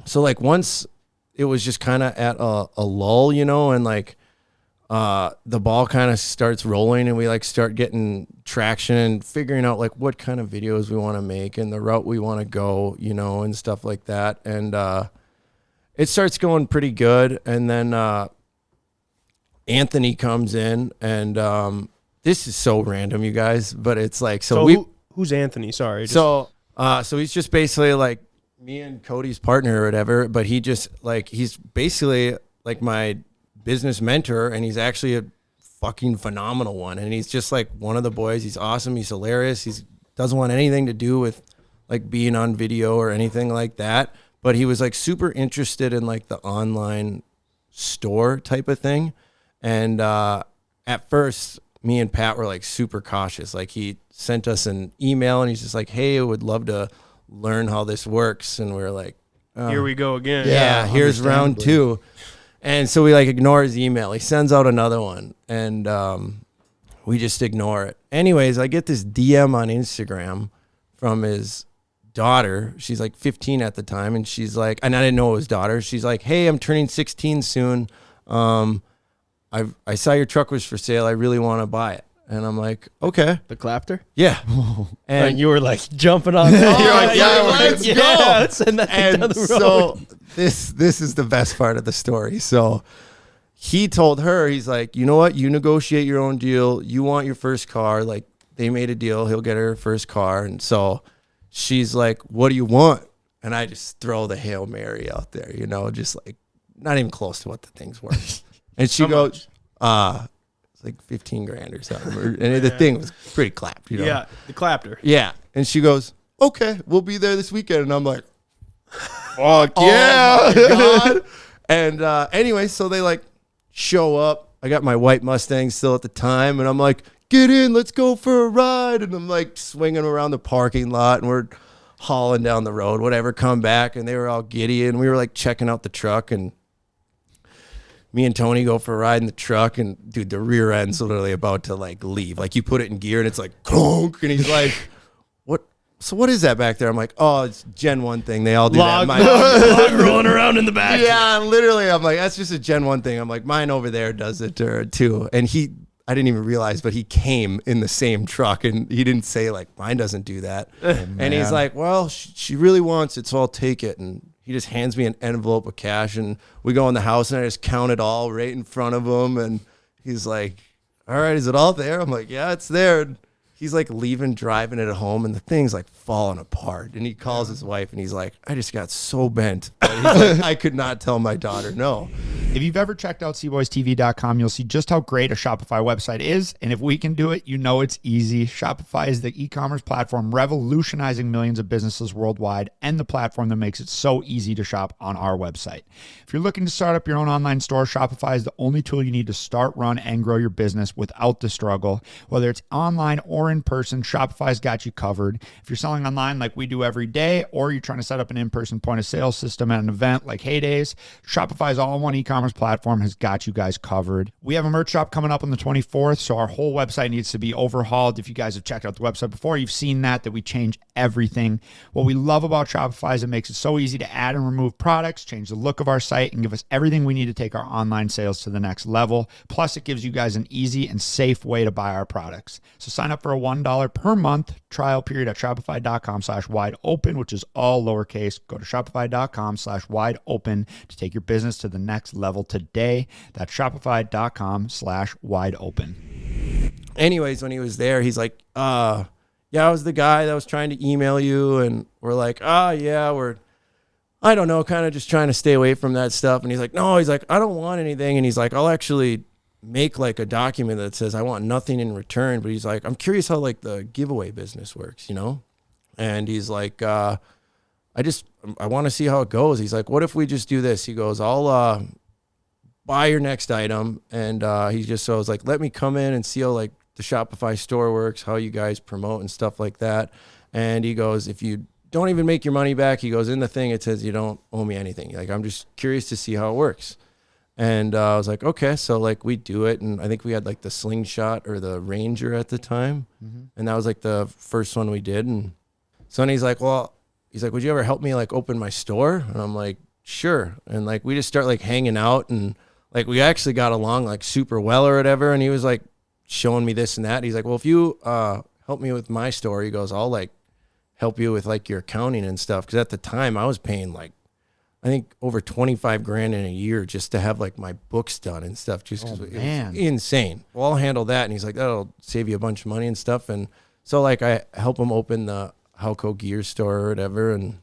So like once it was just kind of at a lull, you know, and like the ball kind of starts rolling and we like start getting traction and figuring out like what kind of videos we want to make and the route we want to go, you know, and stuff like that. And it starts going pretty good. And then Anthony comes in and this is so random, you guys, but it's like, who's Anthony? Sorry. So he's just basically like me and Cody's partner or whatever, but he just like, he's basically like my business mentor, and he's actually a fucking phenomenal one. And he's just like one of the boys. He's awesome. He's hilarious. He doesn't want anything to do with like being on video or anything like that. But he was like super interested in like the online store type of thing. And at first, me and Pat were like super cautious. Like he sent us an email and he's just like, hey, I would love to learn how this works. And we were like, oh, here we go again. Yeah, here's round 2. And so we like ignore his email. He sends out another one and we just ignore it. Anyways, I get this DM on Instagram from his daughter. She's like 15 at the time. And she's like, and I didn't know it was daughter. She's like, hey, I'm turning 16 soon. I saw your truck was for sale. I really want to buy it. And I'm like, okay. The Clapter? Yeah. And you were like jumping on You're like, yeah, let's go. Let's send that thing down the road. So this is the best part of the story. So he told her, he's like, you know what? You negotiate your own deal. You want your first car. Like they made a deal. He'll get her first car. And so she's like, what do you want? And I just throw the Hail Mary out there, you know, just like not even close to what the thing's worth. And she goes, it's like 15 grand or something. And the thing was pretty clapped, you know? Yeah, the Clapter. Yeah. And she goes, okay, we'll be there this weekend. And I'm like, fuck yeah. God. And anyway, so they like show up. I got my white Mustang still at the time. And I'm like, get in, let's go for a ride. And I'm like swinging around the parking lot and we're hauling down the road, whatever, come back. And they were all giddy. And we were like checking out the truck. And me and Tony go for a ride in the truck, and dude, the rear end's literally about to like leave. Like you put it in gear and it's like clunk, and he's like, "What? So what is that back there?" I'm like, "Oh, it's Gen 1 thing. They all do that." Log rolling around in the back. Yeah, literally. I'm like, that's just a Gen 1 thing. I'm like, mine over there does it too. And I didn't even realize, but he came in the same truck, and he didn't say like mine doesn't do that. And he's like, well, she really wants it, so I'll take it. And he just hands me an envelope of cash, and we go in the house, and I just count it all right in front of him. And he's like, all right, is it all there? I'm like, yeah, it's there. And he's like driving it at home, and the thing's like falling apart. And he calls his wife, and he's like, I just got so bent. But he's like, I could not tell my daughter no. If you've ever checked out cboystv.com, you'll see just how great a Shopify website is. And if we can do it, you know it's easy. Shopify is the e-commerce platform revolutionizing millions of businesses worldwide, and the platform that makes it so easy to shop on our website. If you're looking to start up your own online store, Shopify is the only tool you need to start, run, and grow your business without the struggle. Whether it's online or in person, Shopify's got you covered. If you're selling online like we do every day, or you're trying to set up an in-person point of sale system at an event like Heydays, Shopify's all-in-one e-commerce platform has got you guys covered. We have a merch shop coming up on the 24th, so our whole website needs to be overhauled. If you guys have checked out the website before, you've seen that we change everything. What we love about Shopify is it makes it so easy to add and remove products, change the look of our site, and give us everything we need to take our online sales to the next level. Plus, it gives you guys an easy and safe way to buy our products. So sign up for a $1 per month trial period at shopify.com/wideopen, which is all lowercase. Go to shopify.com/wideopen to take your business to the next level today. That's shopify.com/wideopen. Anyways, when he was there, he's like, yeah, I was the guy that was trying to email you. And we're like, yeah, I don't know, kind of just trying to stay away from that stuff. And he's like, no, he's like, I don't want anything. And he's like, I'll actually make like a document that says I want nothing in return. But he's like, I'm curious how like the giveaway business works, you know? And he's like, I want to see how it goes. He's like, what if we just do this? He goes, I'll buy your next item. And he just, so I was like, let me come in and see how like the Shopify store works, how you guys promote and stuff like that. And he goes, if you don't even make your money back, he goes, in the thing, it says you don't owe me anything. Like, I'm just curious to see how it works. And I was like, okay. So like we do it. And I think we had like the Slingshot or the Ranger at the time. Mm-hmm. And that was like the first one we did. And so then he's like, well, he's like, would you ever help me like open my store? And I'm like, sure. And like, we just start like hanging out, and like, we actually got along like super well or whatever. And he was like showing me this and that. He's like, well, if you help me with my store, he goes, I'll like help you with like your accounting and stuff. Cause at the time I was paying like, I think over 25 grand in a year just to have like my books done and stuff. Just cause it was insane. Well, I'll handle that. And he's like, that'll save you a bunch of money and stuff. And so like, I help him open the Halco gear store or whatever. And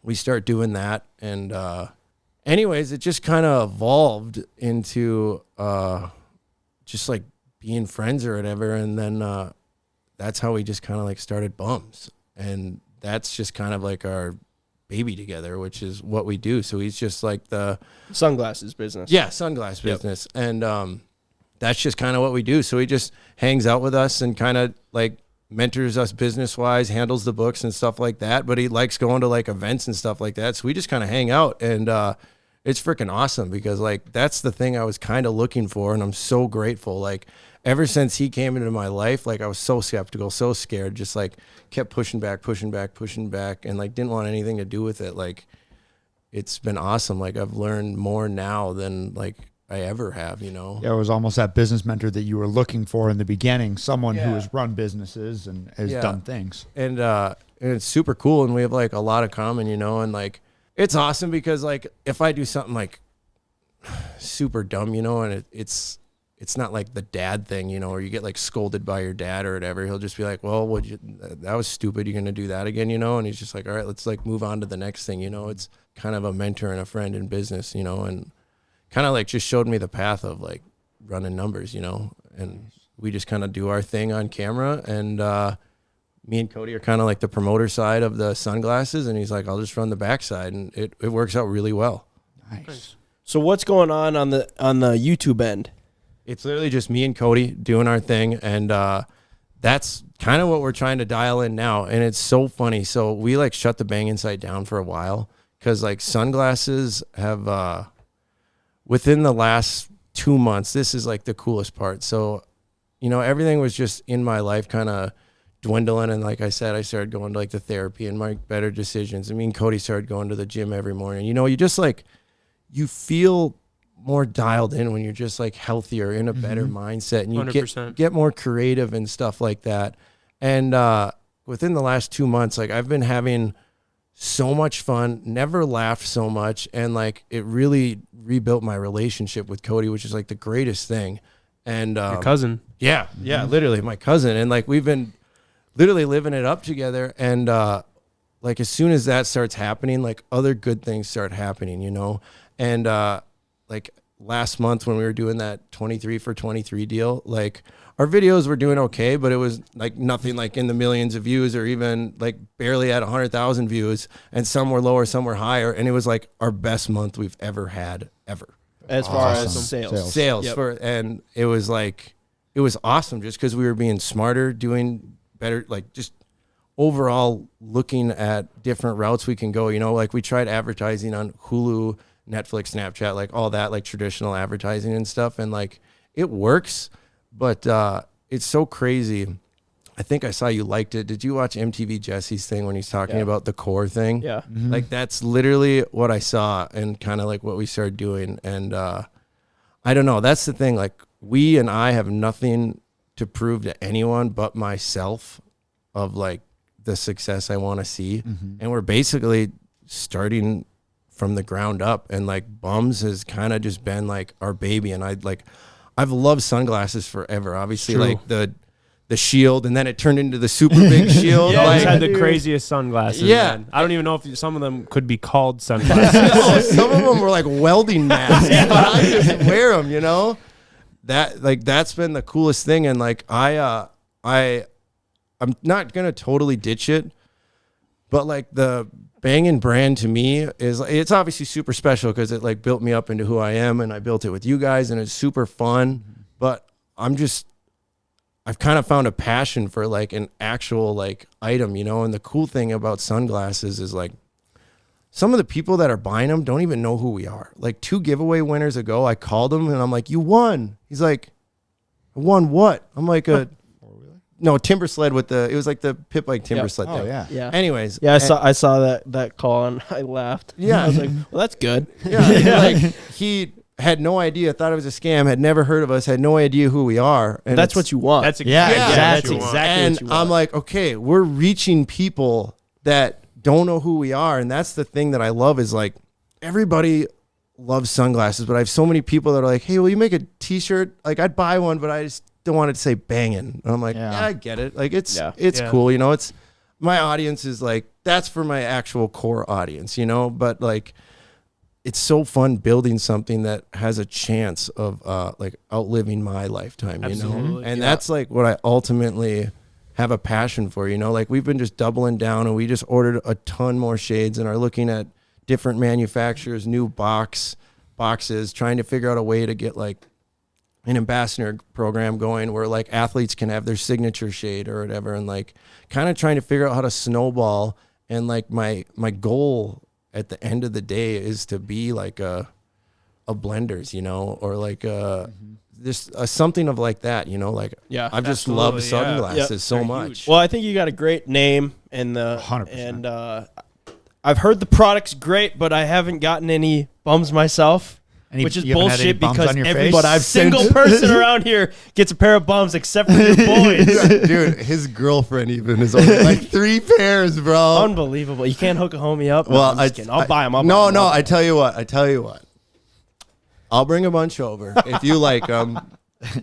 we start doing that. And, anyways, it just kind of evolved into, just like being friends or whatever. And then, that's how we just kind of like started Bums. And that's just kind of like our baby together, which is what we do. So he's just like the sunglasses business. Yeah, sunglass business. And that's just kind of what we do. So he just hangs out with us and kind of like mentors us business wise, handles the books and stuff like that. But he likes going to like events and stuff like that. So we just kind of hang out, and it's freaking awesome because like that's the thing I was kind of looking for, and I'm so grateful. Like ever since he came into my life, like I was so skeptical, so scared, just like kept pushing back, and like didn't want anything to do with it. Like it's been awesome. Like I've learned more now than like I ever have, you know? Yeah, it was almost that business mentor that you were looking for in the beginning, someone who has run businesses and has done things. And it's super cool, and we have like a lot of common, you know, and like it's awesome because like if I do something like super dumb, you know, and it's not like the dad thing, you know, or you get like scolded by your dad or whatever. He'll just be like, well, that was stupid. You're going to do that again, you know? And he's just like, all right, let's like move on to the next thing. You know, it's kind of a mentor and a friend in business, you know, and kind of like just showed me the path of like running numbers, you know, and we just kind of do our thing on camera. And me and Cody are kind of like the promoter side of the sunglasses. And he's like, I'll just run the backside. And it works out really well. Nice. So what's going on the YouTube end? It's literally just me and Cody doing our thing, and that's kind of what we're trying to dial in now. And it's so funny. So we like shut the Bang Insight down for a while because like sunglasses have within the last 2 months, this is like the coolest part. So, you know, everything was just in my life kind of dwindling, and like I said, I started going to like the therapy and make better decisions. I mean, Cody started going to the gym every morning. You know, you just like you feel more dialed in when you're just like healthier, in a better mindset, and you 100%. get more creative and stuff like that. And within the last 2 months, like I've been having so much fun, never laughed so much, and like it really rebuilt my relationship with Cody, which is like the greatest thing. And Your cousin. yeah, literally my cousin, and like we've been literally living it up together. And like as soon as that starts happening, like other good things start happening, you know. And like last month when we were doing that 23 for 23 deal, like our videos were doing okay, but it was like nothing like in the millions of views or even like barely at 100,000 views. And some were lower, some were higher. And it was like our best month we've ever had ever. As far as sales. Yep. And it was like, it was awesome just because we were being smarter, doing better, like just overall looking at different routes we can go. You know, like we tried advertising on Hulu, Netflix, Snapchat, like all that, like traditional advertising and stuff. And like, it works, but it's so crazy. I think I saw you liked it. Did you watch MTV Jesse's thing when he's talking about the core thing? Yeah. Mm-hmm. Like that's literally what I saw and kind of like what we started doing. And I don't know. That's the thing. Like we and I have nothing to prove to anyone but myself of like the success I want to see. Mm-hmm. And we're basically starting from the ground up, and like Bums has kind of just been like our baby. And I've loved sunglasses forever. Obviously, like the shield, and then it turned into the super big shield. You always like, had the craziest sunglasses. Yeah. Man. I don't even know if some of them could be called sunglasses. no, some of them were like welding masks, but I just wear them, you know. That's been the coolest thing. And like I'm not gonna totally ditch it, but like the Bangin' brand to me is, it's obviously super special because it like built me up into who I am, and I built it with you guys, and it's super fun. But I've kind of found a passion for like an actual like item, you know. And the cool thing about sunglasses is like some of the people that are buying them don't even know who we are. Like 2 giveaway winners ago, I called him and I'm like, you won. He's like, I won what? I'm like, no, timber sled with it was like the pit bike timber sled Oh thing. yeah. Yeah. Anyways. Yeah, I saw that call and I laughed. Yeah. I was like, well, that's good. Yeah. Like he had no idea, thought it was a scam, had never heard of us, had no idea who we are. And That's what you want. That's Yeah, exactly, that's what you want. exactly and what you want. I'm like, okay, we're reaching people that don't know who we are. And that's the thing that I love is like everybody loves sunglasses, but I have so many people that are like, hey, will you make a t-shirt? Like I'd buy one, but I just don't want it to say banging. And I'm like, yeah, I get it. Like it's Yeah. cool. You know, it's my audience is like, that's for my actual core audience, you know, but like, it's so fun building something that has a chance of like outliving my lifetime, you know? Absolutely. And that's like what I ultimately have a passion for, you know? Like we've been just doubling down and we just ordered a ton more shades and are looking at different manufacturers, new boxes, trying to figure out a way to get like an ambassador program going where like athletes can have their signature shade or whatever, and like kind of trying to figure out how to snowball. And like my goal at the end of the day is to be like a Blenders, you know, or like just something of like that, you know, like I've just loved sunglasses so much. Well, I think you got a great name and 100%. and I've heard the product's great, but I haven't gotten any bums myself. Which is bullshit because every single person around here gets a pair of bums except for your boys. Dude, his girlfriend even is only like 3 pairs, bro. Unbelievable. You can't hook a homie up. Well, I'm just kidding. I'll buy them. I tell you what. I'll bring a bunch over. If you like them,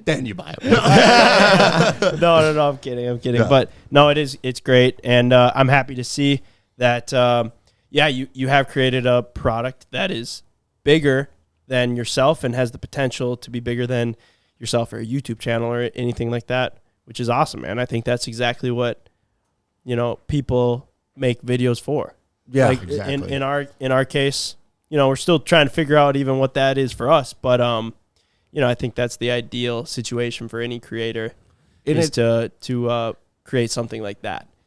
then you buy them. No, I'm kidding. Yeah. But no, it's great. And I'm happy to see that, you have created a product that is bigger than yourself and has the potential to be bigger than yourself or a YouTube channel or anything like that, which is awesome, man. I think that's exactly what, you know, people make videos for. Yeah, like exactly. In our case, you know, we're still trying to figure out even what that is for us, but you know, I think that's the ideal situation for any creator to create something like that.